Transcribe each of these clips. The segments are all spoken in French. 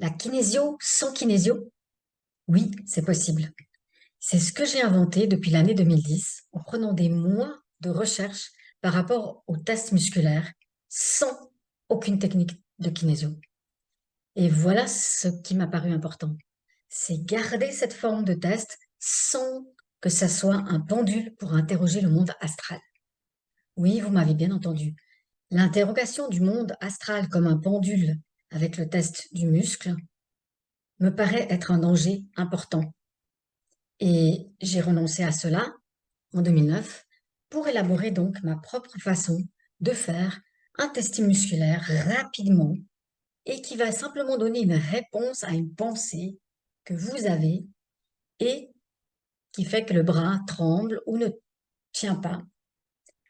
La kinésio sans kinésio? Oui, c'est possible. C'est ce que j'ai inventé depuis l'année 2010 en prenant des mois de recherche par rapport aux tests musculaires sans aucune technique de kinésio. Et voilà ce qui m'a paru important. C'est garder cette forme de test sans que ça soit un pendule pour interroger le monde astral. Oui, vous m'avez bien entendu. L'interrogation du monde astral comme un pendule avec le test du muscle me paraît être un danger important. Et j'ai renoncé à cela en 2009 pour élaborer donc ma propre façon de faire un testing musculaire rapidement et qui va simplement donner une réponse à une pensée que vous avez et qui fait que le bras tremble ou ne tient pas.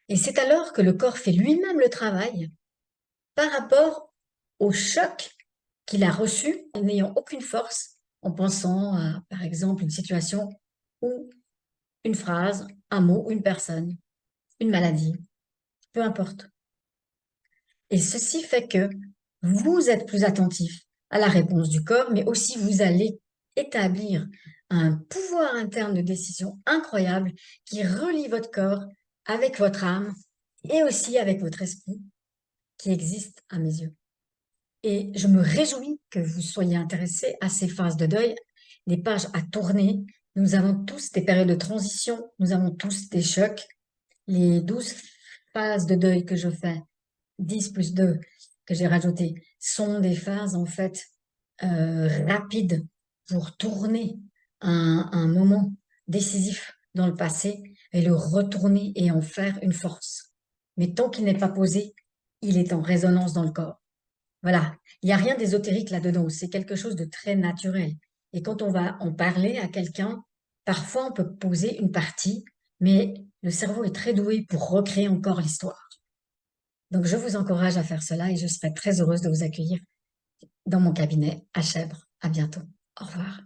Et c'est alors que le corps fait lui-même le travail par rapport au choc qu'il a reçu en n'ayant aucune force, en pensant à, par exemple, une situation ou une phrase, un mot, une personne, une maladie, peu importe. Et ceci fait que vous êtes plus attentif à la réponse du corps, mais aussi vous allez établir un pouvoir interne de décision incroyable qui relie votre corps avec votre âme et aussi avec votre esprit qui existe à mes yeux. Et je me réjouis que vous soyez intéressés à ces phases de deuil, des pages à tourner. Nous avons tous des périodes de transition, nous avons tous des chocs. Les 12 phases de deuil que je fais, 10 plus 2 que j'ai rajouté, sont des phases en fait rapides pour tourner un moment décisif dans le passé et le retourner et en faire une force. Mais tant qu'il n'est pas posé, il est en résonance dans le corps. Voilà, il n'y a rien d'ésotérique là-dedans, c'est quelque chose de très naturel. Et quand on va en parler à quelqu'un, parfois on peut poser une partie, mais le cerveau est très doué pour recréer encore l'histoire. Donc je vous encourage à faire cela et je serai très heureuse de vous accueillir dans mon cabinet à Chèvres. À bientôt. Au revoir.